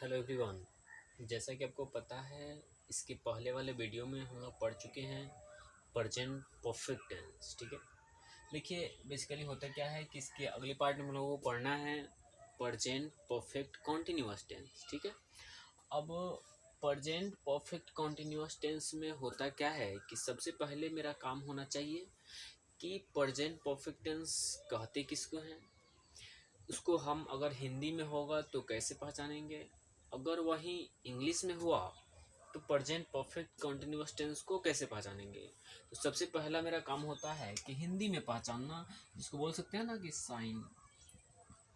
Hello everyone. जैसा कि आपको पता है, इसके पहले वाले वीडियो में हम लोग पढ़ चुके हैं प्रेजेंट परफेक्ट टेंस। ठीक है, देखिए बेसिकली होता क्या है कि इसके अगले पार्ट में हम लोगों को पढ़ना है प्रेजेंट परफेक्ट कॉन्टिन्यूअस टेंस। ठीक है, अब प्रेजेंट परफेक्ट कॉन्टिन्यूअस टेंस में होता क्या है कि सबसे पहले मेरा काम होना चाहिए कि प्रेजेंट परफेक्ट टेंस कहते किसको हैं, उसको हम अगर हिंदी में होगा तो कैसे पहचानेंगे, अगर वही इंग्लिश में हुआ तो प्रेजेंट परफेक्ट कंटिन्यूअस टेंस को कैसे पहचानेंगे। तो सबसे पहला मेरा काम होता है कि हिंदी में पहचानना, जिसको बोल सकते हैं ना कि साइन,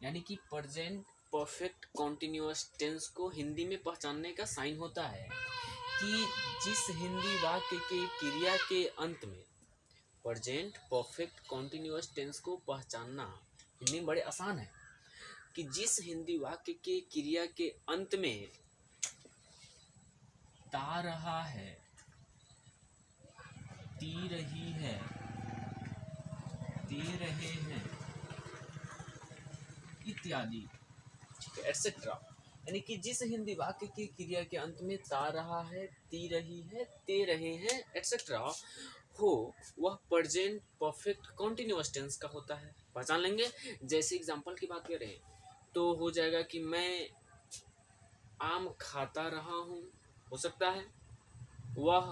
यानी कि प्रेजेंट परफेक्ट कंटिन्यूअस टेंस को हिंदी में पहचानने का साइन होता है कि जिस हिंदी वाक्य के क्रिया के अंत में प्रेजेंट परफेक्ट कंटिन्यूअस टेंस को पहचानना हिंदी में बड़े आसान है कि जिस हिंदी वाक्य के क्रिया के अंत में ता रहा है, ती रही है, दे रहे हैं इत्यादि, ठीक है, एटसेट्रा, यानी कि जिस हिंदी वाक्य की क्रिया के अंत में ता रहा है, ती रही है, ते रहे हैं एटसेट्रा हो, वह प्रेजेंट परफेक्ट कंटिन्यूअस टेंस का होता है। पहचान लेंगे। जैसे एग्जांपल की बात करें तो हो जाएगा कि मैं आम खाता रहा हूँ, हो सकता है वह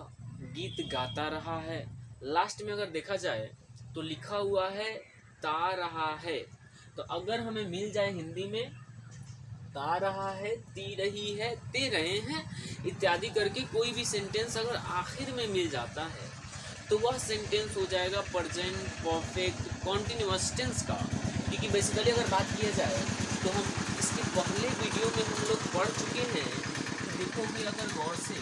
गीत गाता रहा है। लास्ट में अगर देखा जाए तो लिखा हुआ है ता रहा है, तो अगर हमें मिल जाए हिंदी में ता रहा है, ती रही है, ते रहे हैं इत्यादि करके कोई भी सेंटेंस अगर आखिर में मिल जाता है तो वह सेंटेंस हो जाएगा प्रेजेंट परफेक्ट कंटिन्यूअस टेंस का। क्योंकि बेसिकली अगर बात किया जाए तो हम इसके पहले वीडियो में हम लोग पढ़ चुके हैं, तो देखोगे अगर गौर से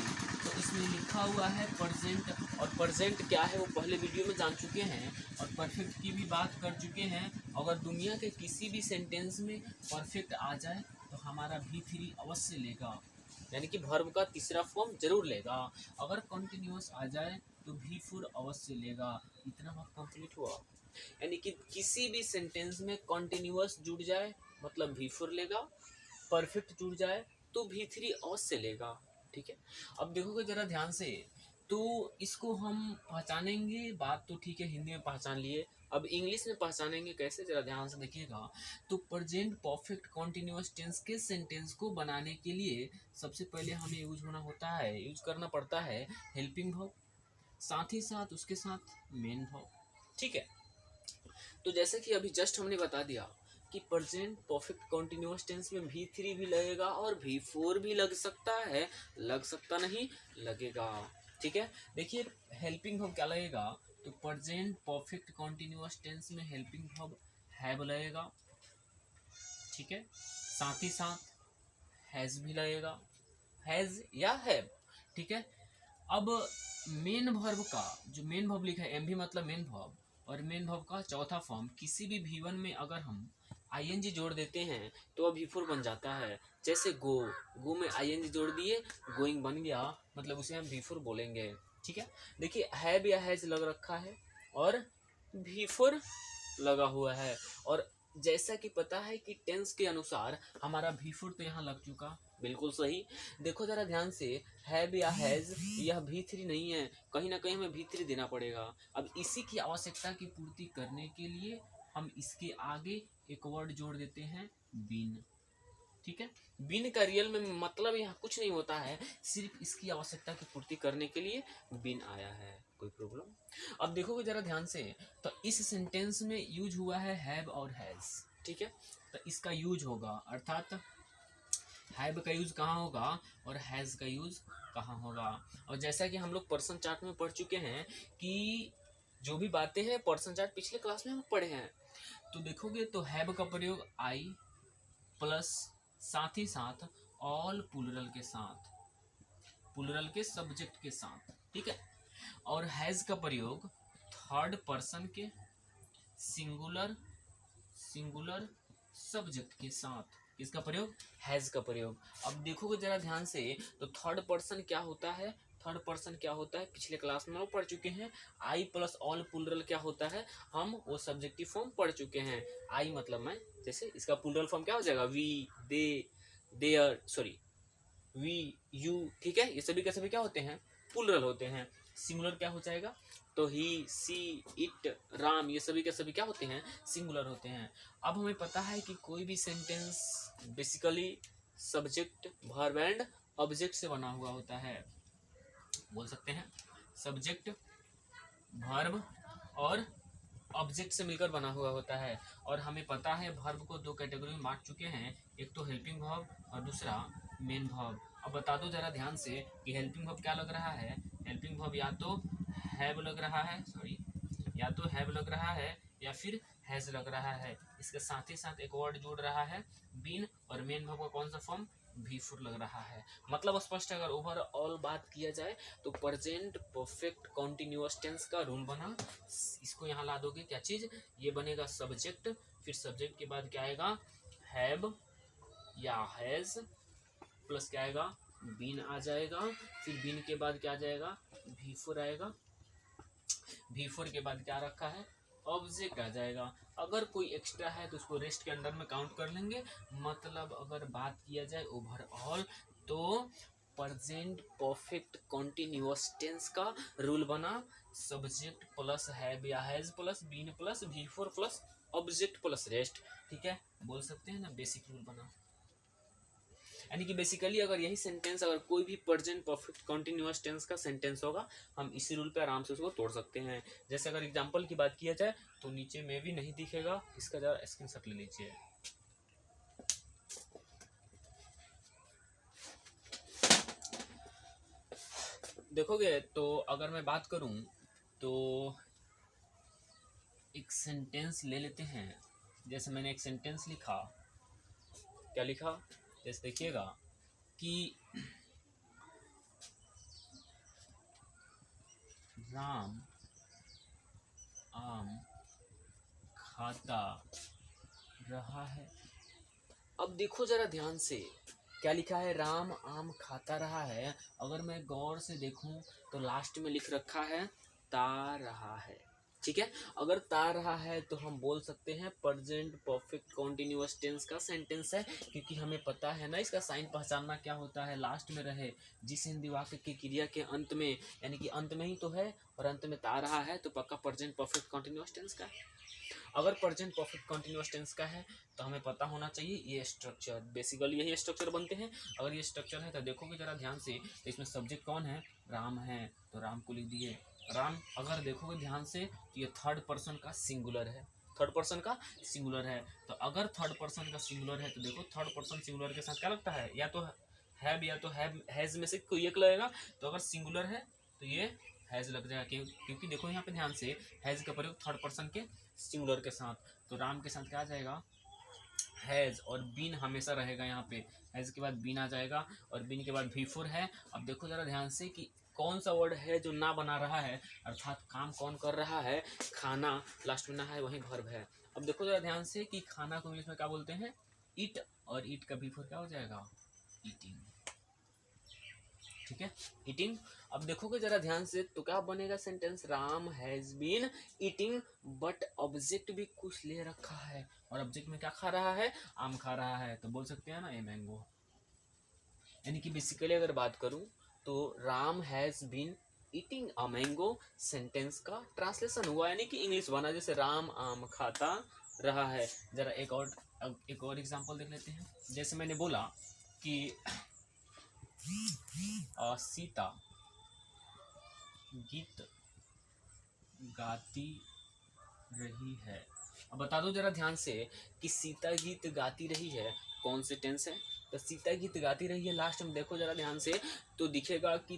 तो इसमें लिखा हुआ है प्रेजेंट, और प्रेजेंट क्या है वो पहले वीडियो में जान चुके हैं, और परफेक्ट की भी बात कर चुके हैं। अगर दुनिया के किसी भी सेंटेंस में परफेक्ट आ जाए तो हमारा V3 अवश्य लेगा, यानी कि वर्ब का तीसरा फॉर्म जरूर लेगा। अगर कंटिन्यूअस आ जाए तो V4 अवश्य लेगा। इतना बात कंप्लीट हुआ, यानी कि किसी भी सेंटेंस में कंटिन्यूअस जुड़ जाए मतलब V4 लेगा, परफेक्ट जुड़ जाए तो V3 अवश्य लेगा। ठीक है, अब देखोगे जरा ध्यान से, तो इसको हम पहचानेंगे, बात तो ठीक है हिंदी में पहचान लिए, अब इंग्लिश में पहचानेंगे कैसे, जरा ध्यान से देखिएगा। तो प्रेजेंट परफेक्ट कंटिन्यूअस टेंस के सेंटेंस को बनाने के लिए सबसे पहले हमें यूज करना पड़ता है हेल्पिंग वर्ब, साथ ही साथ उसके साथ मेन वर्ब। ठीक है, तो जैसे कि अभी जस्ट हमने बता दिया कि प्रेजेंट परफेक्ट कंटिन्यूअस टेंस में V3 भी लगेगा और V4 भी लग सकता है, लग सकता नहीं, लगेगा। ठीक है, देखिए हेल्पिंग वर्ब क्या लगेगा, तो प्रेजेंट परफेक्ट कंटिन्यूअस टेंस में हेल्पिंग वर्ब हैव लगेगा। ठीक है, साथ ही साथ हैज भी लगेगा, हैज या हैव। ठीक है, अब मेन वर्ब का जो मेन वर्ब लिखा है, एम भी मतलब मेन वर्ब, और मेन वर्ब का चौथा फॉर्म किसी भी V1 में अगर हम ING जोड़ देते हैं तो वह V4 बन जाता है। जैसे गो, गो में ING जोड़ दिए, गोइंग बन गया, मतलब उसे हम V4 बोलेंगे। ठीक है, देखिए हैव या हैज लग रखा है और V4 लगा हुआ है, और जैसा कि पता है कि टेंस के अनुसार हमारा V4 तो यहाँ लग चुका, बिल्कुल सही। देखो जरा ध्यान से, हैव या हैज यह V3 नहीं है, कहीं ना कहीं हमें V3 देना पड़ेगा। अब इसी की आवश्यकता की पूर्ति करने के लिए हम इसके आगे एक वर्ड जोड़ देते हैं बीन। ठीक है, बीन का रियल में मतलब यहाँ कुछ नहीं होता है, सिर्फ इसकी आवश्यकता की पूर्ति करने के लिए बीन आया है। कोई प्रॉब्लम? अब देखोगे जरा ध्यान से, तो इस सेंटेंस में यूज हुआ है हैव और हैज। ठीक है, तो इसका यूज होगा, अर्थात हैव का यूज कहाँ होगा और हैज का यूज कहाँ होगा। और जैसा कि हम लोग पर्सन चार्ट में पढ़ चुके हैं कि जो भी बातें हैं पर्सन चार्ट पिछले क्लास में हम पढ़े हैं, तो देखोगे तो हैव का प्रयोग आई प्लस साथ ही साथ ऑल प्लूरल के साथ, प्लूरल के सब्जेक्ट के साथ। ठीक है, और हैज का प्रयोग थर्ड पर्सन के सिंगुलर सब्जेक्ट के साथ। इसका प्रयोग हैज का प्रयोग। अब देखोगे जरा ध्यान से, तो थर्ड पर्सन क्या होता है, थर्ड पर्सन क्या होता है पिछले क्लास में हम पढ़ चुके हैं। आई प्लस ऑल प्लूरल क्या होता है, हम वो सब्जेक्टिव फॉर्म पढ़ चुके हैं। आई मतलब मैं, जैसे इसका प्लूरल फॉर्म क्या हो जाएगा, we, they, there, sorry we, you, ठीक है, ये सभी के सभी क्या होते हैं, प्लूरल होते हैं। सिंगुलर क्या हो जाएगा, तो ही, सी, इट, राम, ये सभी के सभी क्या होते हैं, सिंगुलर होते हैं। अब हमें पता है कि कोई भी sentence basically subject, verb and object से बना हुआ होता है। बोल सकते हैं सब्जेक्ट, वर्ब और ऑब्जेक्ट से मिलकर बना हुआ होता है। और हमें पता है वर्ब को दो कैटेगरी में बांट चुके हैं, एक तो हेल्पिंग वर्ब और दूसरा मेन वर्ब। अब बता दो जरा ध्यान से कि हेल्पिंग वर्ब क्या लग रहा है। हेल्पिंग वर्ब या तो हैव लग रहा है, सॉरी, या तो हैव लग रहा है या फिर हैज लग रहा है। इसके साथ ही साथ एक वर्ड जुड़ रहा है बीन, और मेन वर्ब का कौन सा फॉर्म, भी4 लग रहा है। मतलब स्पष्ट अगर ओवरऑल बात किया जाए तो प्रेजेंट परफेक्ट कॉन्टिन्यूअस टेंस का रूल बना, इसको यहाँ ला दोगे क्या चीज, ये बनेगा सब्जेक्ट, फिर सब्जेक्ट के बाद क्या आएगा, हैव या हैज, प्लस क्या आएगा, बीन आ जाएगा, फिर बीन के बाद क्या आ जाएगा, भी4 आएगा, भी4 के बाद क्या रखा है, ऑब्जेक्ट आ जाएगा। अगर कोई एक्स्ट्रा है तो उसको रेस्ट के अंदर में काउंट कर लेंगे। मतलब अगर बात किया जाए ओवरऑल तो प्रेजेंट परफेक्ट कॉन्टिन्यूअस टेंस का रूल बना, सब्जेक्ट प्लस हैव या हैज प्लस बीन प्लस भी4 प्लस ऑब्जेक्ट प्लस रेस्ट, ठीक है, बोल सकते हैं ना, बेसिक रूल बना। यानी कि बेसिकली अगर यही सेंटेंस, अगर कोई भी प्रेजेंट परफेक्ट कॉन्टिन्यूअस टेंस का सेंटेंस होगा, हम इसी रूल पे आराम से उसको तोड़ सकते हैं। जैसे अगर एग्जांपल की बात किया जाए तो नीचे में भी नहीं दिखेगा, इसका जरा स्क्रीनशॉट ले लीजिए। देखोगे तो अगर मैं बात करूं तो एक सेंटेंस ले लेते हैं। जैसे मैंने एक सेंटेंस लिखा, क्या लिखा, जैसे देखिएगा कि राम आम खाता रहा है। अब देखो जरा ध्यान से, क्या लिखा है, राम आम खाता रहा है। अगर मैं गौर से देखूं तो लास्ट में लिख रखा है ता रहा है, ठीक है। अगर ता रहा है तो हम बोल सकते हैं प्रेजेंट परफेक्ट कॉन्टिन्यूअस टेंस का सेंटेंस है, क्योंकि हमें पता है ना इसका साइन पहचानना क्या होता है, लास्ट में रहे जिस हिंदी वाक्य की क्रिया के अंत में, यानी कि अंत में ही तो है और अंत में ता रहा है, तो पक्का प्रेजेंट परफेक्ट कॉन्टिन्यूअस टेंस का है। अगर प्रेजेंट परफेक्ट कॉन्टिन्यूअस टेंस का है तो हमें पता होना चाहिए ये स्ट्रक्चर, बेसिकली यही स्ट्रक्चर बनते हैं। अगर ये स्ट्रक्चर है तो देखोगे जरा ध्यान से, तो इसमें सब्जेक्ट कौन है, राम है, तो राम को लिख दिए राम। अगर देखोगे ध्यान से तो ये थर्ड पर्सन का सिंगुलर है, थर्ड पर्सन का सिंगुलर है। तो अगर थर्ड पर्सन का सिंगुलर है तो देखो थर्ड पर्सन सिंगुलर के साथ क्या लगता है, या तो हैव या तो हैज में से कोई एक लगेगा। तो अगर सिंगुलर है तो ये हैज लग जाएगा, क्योंकि देखो यहाँ पे ध्यान से हैज का प्रयोग थर्ड पर्सन के सिंगुलर के साथ, तो राम के साथ क्या आ जाएगा, हैज, और बीन हमेशा रहेगा यहाँ पे, हैज के बाद बीन आ जाएगा और बीन के बाद भी4 है। अब देखो जरा ध्यान से कि कौन सा वर्ड है जो ना बना रहा है, अर्थात काम कौन कर रहा है, खाना, लास्ट में ना है वही वर्ब है। अब देखो जरा ध्यान से कि खाना को इंग्लिश में क्या बोलते हैं, ईट, और ईट का भी4 क्या हो जाएगा, ईटिंग, ठीक है, ईटिंग। अब देखोगे जरा ध्यान से तो क्या बनेगा sentence, Ram has been eating, but object भी कुछ ले रखा है, और ऑब्जेक्ट में क्या खा रहा है, आम खा रहा है, तो बोल सकते हैं ना ए मैंगो। यानी कि बेसिकली अगर बात करूं तो Ram has been eating a mango sentence का ट्रांसलेशन हुआ, यानी कि इंग्लिश बना, जैसे राम आम खाता रहा है। जरा एक और एग्जांपल देख लेते हैं। जैसे मैंने बोला कि सीता गीत गाती रही है। अब बता दो जरा ध्यान से कि सीता गीत गाती रही है कौन से टेंस है, तो सीता गीत गाती रही है लास्ट में देखो जरा ध्यान से तो दिखेगा कि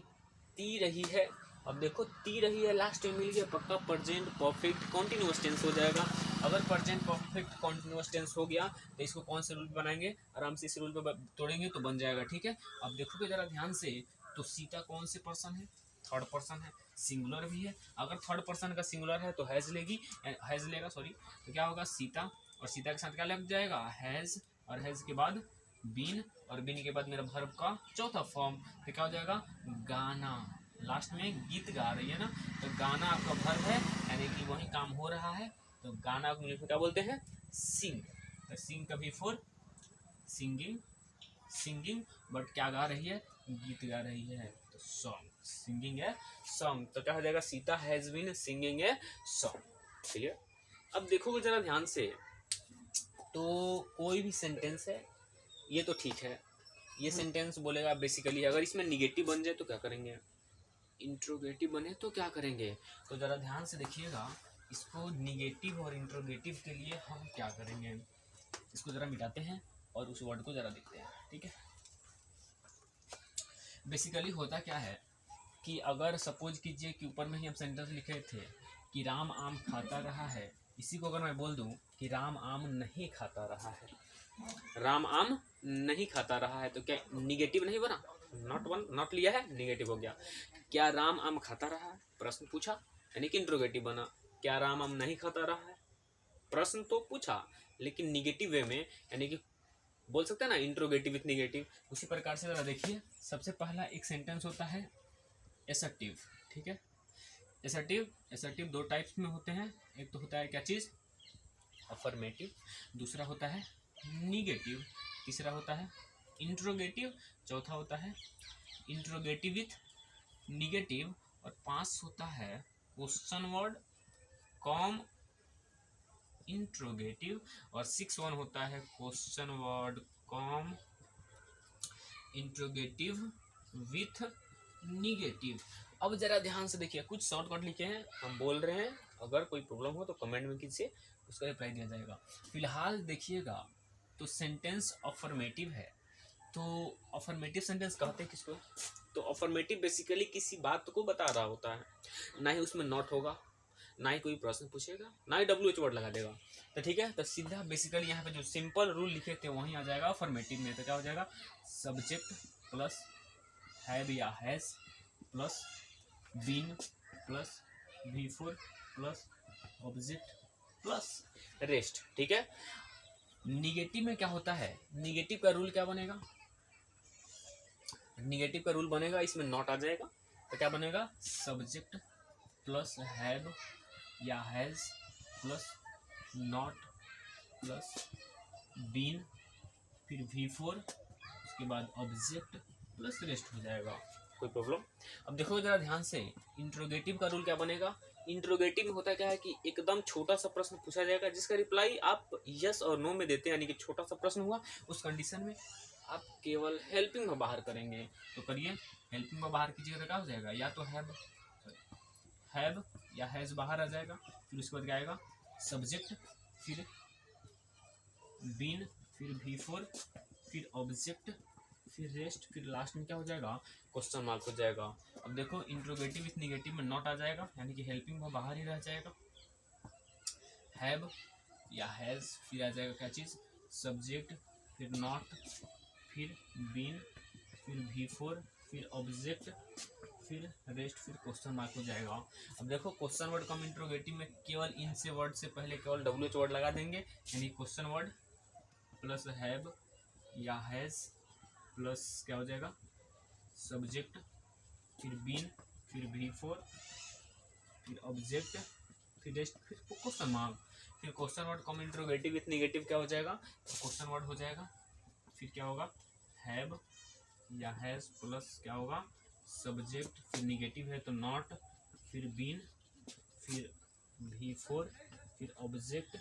ती रही है। अब देखो ती रही है लास्ट में मिल गया, पक्का प्रेजेंट परफेक्ट कॉन्टिन्यूअस टेंस हो जाएगा। अगर प्रेजेंट परफेक्ट कॉन्टिन्यूअस टेंस हो गया तो इसको कौन से रूल बनाएंगे, आराम से इस रूल पे तोड़ेंगे तो बन जाएगा, ठीक है। अब देखोगे जरा ध्यान से तो सीता कौन से पर्सन है, थर्ड पर्सन है, सिंगुलर भी है। अगर थर्ड पर्सन का सिंगुलर है तो हैज लेगा सॉरी, तो क्या होगा सीता, और सीता के साथ क्या लग जाएगा, हैज, और हैज के बाद बीन, और बीन के बाद मेरा वर्ब का चौथा फॉर्म, तो क्या हो जाएगा, गाना। लास्ट में गीत गा रही है ना, तो गाना आपका वर्ब है, यानी कि वही काम हो रहा है, तो गाना को इंग्लिश में क्या बोलते हैं, सिंग। तो सिंग का भी4 सिंगिंग, सिंगिंग, बट क्या गा रही है, गीत गा रही है, तो सॉन्ग, सिंगिंग है सॉन्ग, तो क्या हो जाएगा, Sita has been singing a song. Clear. अब देखोगे जरा ध्यान से, तो कोई भी सेंटेंस है, ये तो ठीक है, ये सेंटेंस बोलेगा बेसिकली, अगर इसमें निगेटिव बन जाए तो क्या करेंगे, इंट्रोगेटिव बने तो क्या करेंगे, तो ज़रा ध्यान से देखिएगा, इसको निगेटिव और इंट्रोगेटिव के लिए हम क्या करेंगे, इसको ज़रा मिटाते हैं और उस वर्ड को ज़रा देखते हैं। ठीक है, बेसिकली होता क्या है कि अगर सपोज कीजिए कि ऊपर में ही हम सेंटेंस लिखे थे कि राम आम खाता रहा है, इसी को अगर मैं बोल दूं कि राम आम नहीं खाता रहा है, राम आम नहीं खाता रहा है, तो क्या निगेटिव नहीं बना, नॉट लिया है, निगेटिव हो गया। क्या राम आम खाता रहा है, प्रश्न पूछा, यानी कि इंट्रोगेटिव बना। क्या राम आम नहीं खाता रहा है, प्रश्न तो पूछा लेकिन निगेटिव वे में, यानी कि बोल सकते हैं ना इंट्रोगेटिव विथ निगेटिव। उसी प्रकार से जरा देखिए, सबसे पहला एक सेंटेंस होता है एसर्टिव। ठीक है, एसर्टिव दो टाइप्स में होते हैं, एक तो होता है क्या चीज़, अफर्मेटिव, दूसरा होता है निगेटिव, तीसरा होता है इंट्रोगेटिव, चौथा होता है इंट्रोगेटिव विथ निगेटिव, और पांच होता है क्वेश्चन वर्ड कॉम इंट्रोगेटिव, और 6 होता है question word com interrogative with negative. अब जरा ध्यान से देखिए, कुछ शॉर्टकट लिखे हैं, हम बोल रहे हैं, अगर कोई प्रॉब्लम हो तो कमेंट में कीजिए, उसका रिप्लाई दिया जाएगा। फिलहाल देखिएगा, तो सेंटेंस अफर्मेटिव है, तो अफर्मेटिव सेंटेंस कहते हैं किसको, तो अफर्मेटिव बेसिकली किसी बात को बता रहा होता है, ना ही उसमें नॉट होगा, ना ही कोई प्रश्न पूछेगा, ना ही WH वर्ड लगा देगा। तो ठीक है, तो सीधा बेसिकली यहाँ पे जो सिंपल रूल लिखे थे वहीं आ जाएगा अफर्मेटिव में। तो क्या हो जाएगा, सब्जेक्ट प्लस हैव या has plus been plus V4 plus object plus rest. ठीक है, निगेटिव में क्या होता है, निगेटिव का रूल क्या बनेगा, निगेटिव का रूल बनेगा, इसमें नॉट आ जाएगा, तो क्या बनेगा, सब्जेक्ट प्लस हैव या has plus not plus been, फिर V4, उसके बाद ऑब्जेक्ट प्लस रेस्ट हो जाएगा। कोई प्रॉब्लम। अब देखो जरा ध्यान से, इंट्रोगेटिव का रूल क्या बनेगा, इंट्रोगेटिव में होता क्या है कि एकदम छोटा सा प्रश्न पूछा जाएगा, जिसका रिप्लाई आप यस और नो में देते हैं, यानी कि छोटा सा प्रश्न हुआ, उस कंडीशन में आप केवल हेल्पिंग में बाहर करेंगे। तो करिए, हेल्पिंग में बाहर कीजिएगा तो क्या हो जाएगा, या तो हैव या हैज बाहर आ जाएगा, फिर उसके बाद क्या आएगा, सब्जेक्ट, फिर बीन, फिर V4, फिर ऑब्जेक्ट, फिर रेस्ट, फिर लास्ट में क्या हो जाएगा, क्वेश्चन मार्क हो जाएगा। अब देखो, इंट्रोगेटिव विथ निगेटिव में नॉट आ जाएगा, यानी कि हेल्पिंग में बाहर ही रह जाएगा, हैव या हैज, फिर आ जाएगा क्या चीज़, सब्जेक्ट, फिर नॉट, फिर बीन, फिर V4, फिर ऑब्जेक्ट, फिर रेस्ट, फिर क्वेश्चन मार्क हो जाएगा। अब देखो, क्वेश्चन वर्ड कम इंट्रोगेटिव में केवल इन से वर्ड से पहले केवल WH वर्ड लगा देंगे, यानी क्वेश्चन वर्ड प्लस हैव या हैज प्लस क्या हो जाएगा, सब्जेक्ट, फिर बीन, फिर V4, फिर ऑब्जेक्ट, फिर रेस्ट, फिर क्वेश्चन मार्क, फिर question word come interrogative with negative क्या हो जाएगा, क्वेश्चन वर्ड हो जाएगा, फिर क्या होगा, हैव या हैज प्लस क्या होगा, सब्जेक्ट, फिर निगेटिव है तो नॉट, फिर बीन, फिर V4, फिर ऑब्जेक्ट,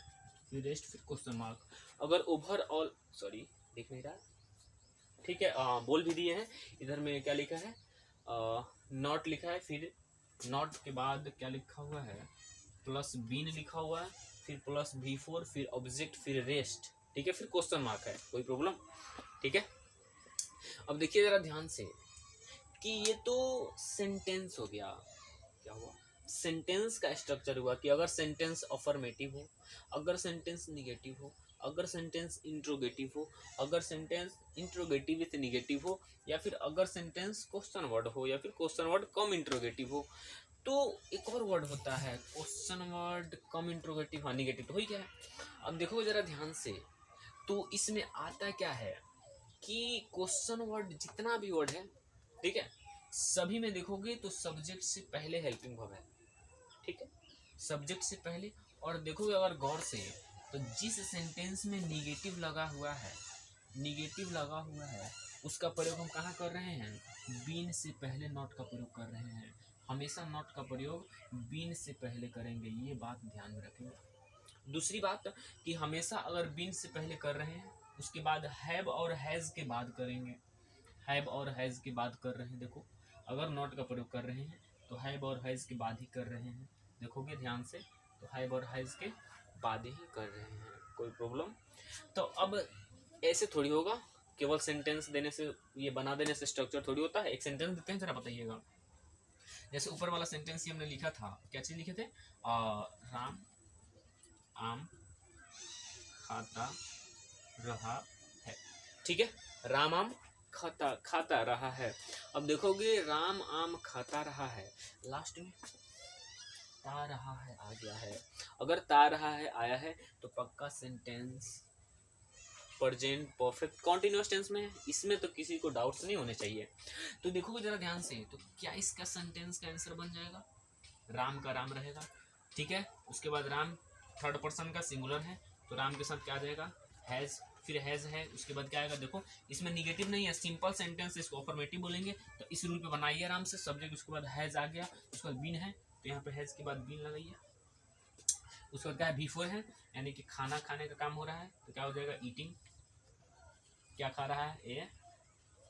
फिर रेस्ट, फिर क्वेश्चन मार्क। अगर ओवरऑल, सॉरी देख नहीं रहा, ठीक है, बोल भी दिए हैं, इधर में क्या लिखा है, नॉट लिखा है, फिर नॉट के बाद क्या लिखा हुआ है, प्लस बीन लिखा हुआ है, फिर प्लस V4, फिर ऑब्जेक्ट, फिर रेस्ट। ठीक है, फिर क्वेश्चन मार्क है। कोई प्रॉब्लम। ठीक है, अब देखिए जरा ध्यान से कि ये तो सेंटेंस हो गया, क्या हुआ, सेंटेंस का स्ट्रक्चर हुआ कि अगर सेंटेंस अफर्मेटिव हो, अगर सेंटेंस निगेटिव हो, अगर सेंटेंस इंट्रोगेटिव हो, अगर सेंटेंस इंट्रोगेटिव विथ निगेटिव हो, या फिर अगर सेंटेंस क्वेश्चन वर्ड हो, या फिर क्वेश्चन वर्ड कम इंट्रोगेटिव हो। तो एक और वर्ड होता है क्वेश्चन वर्ड कम इंट्रोगेटिव, हाँ निगेटिव, तो वही क्या है। अब देखो जरा ध्यान से, तो इसमें आता क्या है कि क्वेश्चन वर्ड जितना भी वर्ड है, ठीक है, सभी में देखोगे तो सब्जेक्ट से पहले हेल्पिंग वर्ब है। ठीक है, सब्जेक्ट से पहले। और देखोगे अगर गौर से, तो जिस सेंटेंस में निगेटिव लगा हुआ है निगेटिव लगा हुआ है उसका प्रयोग हम कहाँ कर रहे हैं, बीन से पहले नॉट का प्रयोग कर रहे हैं। हमेशा नॉट का प्रयोग बीन से पहले करेंगे, ये बात ध्यान में रखेंगे। दूसरी बात कि हमेशा अगर बीन से पहले कर रहे हैं उसके बाद हैव और हैज़ के बाद करेंगे, हैव और हैज़ के बाद कर रहे हैं। देखो अगर नॉट का प्रयोग कर रहे हैं तो हैव और हैज़ के बाद ही कर रहे हैं, देखोगे ध्यान से, तो हैव और हैज़ के बाद ही कर रहे हैं, कोई प्रॉब्लम। तो अब ऐसे थोड़ी होगा, केवल सेंटेंस देने से, ये बना देने से स्ट्रक्चर थोड़ी होता है। एक सेंटेंस देते हैं, जरा बताइएगा। जैसे ऊपर वाला सेंटेंस ही हमने लिखा था, क्या चीज लिखे थे, राम आम खाता रहा है, ठीक है, राम आम खाता रहा है। अब देखोगे राम आम खाता रहा है, लास्ट में ता रहा है आ गया है। अगर ता रहा है आया है तो पक्का sentence present perfect continuous tense में है, इसमें तो किसी को डाउट्स नहीं होने चाहिए। तो देखोगे जरा ध्यान से, तो क्या इसका सेंटेंस का आंसर बन जाएगा, राम का राम रहेगा, ठीक है। उसके बाद राम थर्ड पर्सन का सिंगुलर है, तो राम के साथ क्या आ जाएगा, हैज, फिर हैज है, उसके बाद क्या आएगा, देखो इसमें निगेटिव नहीं है, सिंपल सेंटेंस, इसको अफर्मेटिव बोलेंगे। तो इस रूल पे बनाइए आराम से, सब्जेक्ट उसके बाद हैज आ गया, उसके बाद बीन है, तो यहाँ पे हैज के बाद बीन लगाइए। उसके बाद क्या है, बिफोर है, यानी कि खाना खाने का काम हो रहा है, तो क्या हो जाएगा, ईटिंग, क्या खा रहा है, ए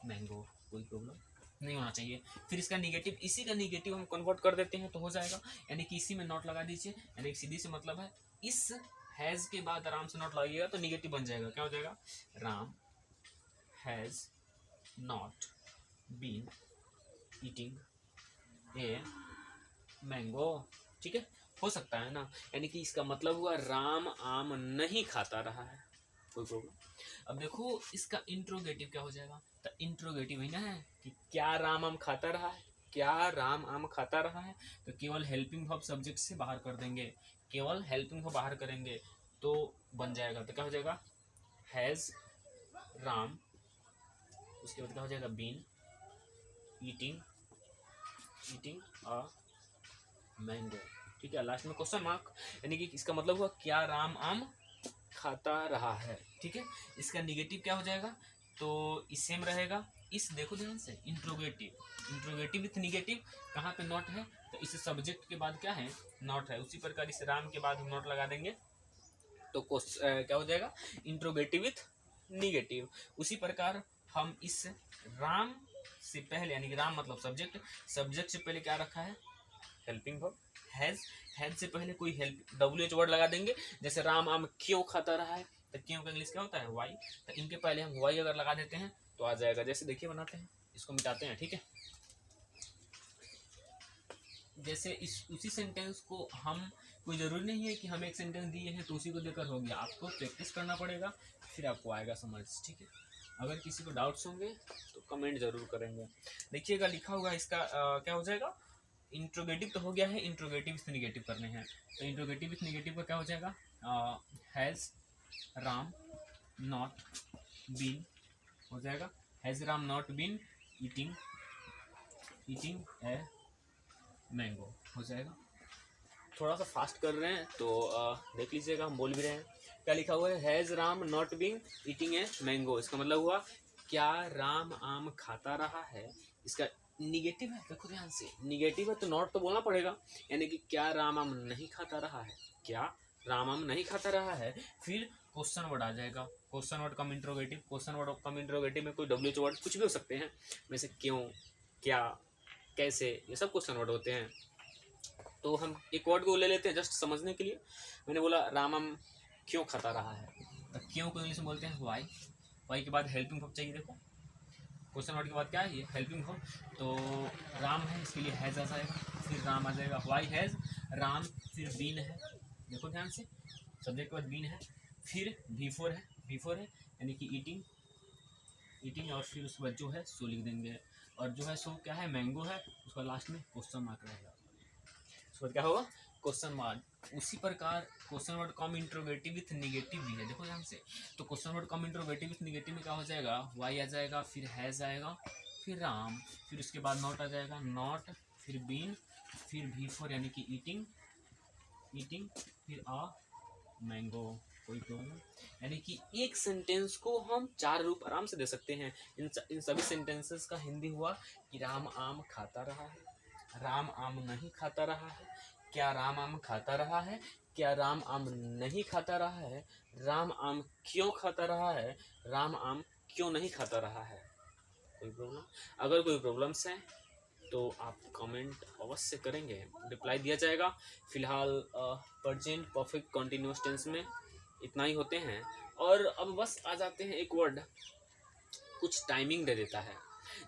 मैंगो, कोई प्रॉब्लम नहीं होना चाहिए। फिर इसका निगेटिव, इसी का निगेटिव हम कन्वर्ट कर देते हैं तो हो जाएगा, यानी कि इसी में नॉट लगा दीजिए, यानी कि सीधी से मतलब है, इस हैज के बाद आराम से नॉट लगाइएगा तो निगेटिव बन जाएगा, क्या हो जाएगा, Ram has not been eating a mango, ठीक है, हो सकता है ना, यानी कि इसका मतलब हुआ राम आम नहीं खाता रहा है, कोई प्रॉब्लम। अब देखो इसका इंट्रोगेटिव क्या हो जाएगा, तो इंट्रोगेटिव ही ना है कि क्या राम आम खाता रहा है, क्या राम आम खाता रहा है, तो केवल हेल्पिंग वर्ब सब्जेक्ट से बाहर कर देंगे, केवल हेल्पिंग वर्ब बाहर करेंगे तो बन जाएगा, तो क्या हो जाएगा, हैज राम, उसके बाद क्या हो जाएगा, बीन ईटिंग अ मैंगो, ठीक है, लास्ट में क्वेश्चन मार्क, यानी कि इसका मतलब हुआ क्या राम आम खाता रहा है, ठीक है। इसका निगेटिव क्या हो जाएगा, तो इस सेम रहेगा, इस देखो ध्यान से, इंट्रोगेटिव विथ निगेटिव, कहाँ पे नॉट है, तो इस सब्जेक्ट के बाद क्या है, नॉट है, उसी प्रकार इस राम के बाद हम नॉट लगा देंगे तो क्या हो जाएगा, इंट्रोगेटिव विथ निगेटिव। उसी प्रकार हम इस राम से पहले, यानी कि राम मतलब सब्जेक्ट से पहले क्या रखा है, हेल्पिंग वर्ब, हैज से पहले कोई हेल्प WH वर्ड लगा देंगे, जैसे राम आम क्यों खाता रहा है, तो क्यों का इंग्लिश क्या होता है, वाई, तो इनके पहले हम वाई अगर लगा देते हैं तो आ जाएगा। जैसे देखिए बनाते हैं, इसको मिटाते हैं, ठीक है, जैसे इस उसी सेंटेंस को हम, कोई ज़रूरी नहीं है कि हम एक सेंटेंस दिए हैं तो उसी को देकर हो गया, आपको प्रैक्टिस करना पड़ेगा, फिर आपको आएगा समझ, ठीक है। अगर किसी को डाउट्स होंगे तो कमेंट जरूर करेंगे। देखिएगा लिखा हुआ इसका क्या हो जाएगा, इंट्रोगेटिव तो हो गया है, इंट्रोगेटिव विथ निगेटिव करने हैं, तो इंट्रोगेटिव विथ निगेटिव का क्या हो जाएगा, हैज़ राम नॉट बीन हो जाएगा, has Ram not been eating a mango हो जाएगा। थोड़ा सा फास्ट कर रहे हैं तो देख लीजिएगा, हम बोल भी रहे हैं। क्या लिखा हुआ है, has Ram not been eating a mango, इसका मतलब हुआ क्या राम आम खाता रहा है। इसका निगेटिव है, देखो ध्यान से, निगेटिव है तो नॉट तो बोलना पड़ेगा, यानी कि क्या राम आम नहीं खाता रहा है, क्या राम आम नहीं खाता रहा है, फिर क्वेश्चन वर्ड आ जाएगा, क्वेश्चन वर्ड कम इंट्रोगेटिव, क्वेश्चन वर्ड कम इंट्रोगेटिव में कोई WH वर्ड कुछ भी हो सकते हैं, वैसे क्यों, क्या, कैसे, ये सब क्वेश्चन वर्ड होते हैं। तो हम एक वर्ड को ले लेते हैं जस्ट समझने के लिए। मैंने बोला राम आम क्यों खाता रहा है, तो क्यों को इंग्लिश में बोलते हैं वाई के बाद हेल्पिंग वर्ब चाहिए, देखो क्वेश्चन वर्ड के बाद क्या है, ये हेल्पिंग वर्ब, तो राम है, इसके लिए हैज़ आ जाएगा, फिर राम आ जाएगा, वाई हैज़ राम, फिर बीन है, देखो ध्यान से, सब्जेक्ट के बाद बीन है, फिर बिफोर है, यानी कि ईटिंग, और फिर उसके बाद जो है सो लिख देंगे, और जो है सो क्या है, मैंगो है, उसका लास्ट में क्वेश्चन मार्क रहेगा, उसके बाद क्या होगा, क्वेश्चन मार्क। उसी प्रकार question word come interrogative with negative भी है, देखो ध्यान से, तो question word come interrogative with negative में क्या हो जाएगा, वाई आ जाएगा, फिर हैज़ आएगा, फिर राम, फिर उसके बाद नॉट आ जाएगा, नॉट, फिर बीन, फिर बिफोर यानी कि ईटिंग, फिर मैंगो, कोई प्रॉब्लम? यानी कि एक सेंटेंस को हम 4 रूप आराम से दे सकते हैं। इन सभी सेंटेंसेस का हिंदी हुआ कि राम आम खाता रहा है, राम आम नहीं खाता रहा है, क्या राम आम खाता रहा है, क्या राम आम नहीं खाता रहा है, राम आम क्यों खाता रहा है, राम आम क्यों नहीं खाता रहा है। कोई प्रॉब्लम? अगर कोई प्रॉब्लम्स है तो आप कमेंट अवश्य करेंगे, रिप्लाई दिया जाएगा। फिलहाल प्रेजेंट परफेक्ट कंटिन्यूअस टेंस में इतना ही होते हैं। और अब बस आ जाते हैं एक वर्ड कुछ टाइमिंग दे देता है।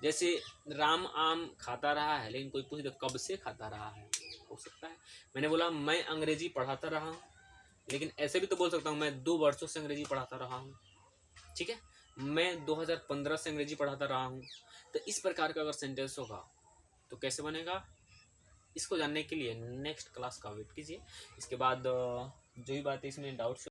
जैसे राम आम खाता रहा है, लेकिन कोई पूछ दे कब से खाता रहा है, हो सकता है मैंने बोला मैं अंग्रेजी पढ़ाता रहा हूँ, लेकिन ऐसे भी तो बोल सकता हूँ मैं 2 वर्षों से अंग्रेजी पढ़ाता रहा हूँ। ठीक है, मैं 2015 से अंग्रेजी पढ़ाता रहा हूँ। तो इस प्रकार का अगर सेंटेंस होगा तो कैसे बनेगा, इसको जानने के लिए नेक्स्ट क्लास का वेट कीजिए। इसके बाद जो भी बात है इसमें डाउट्स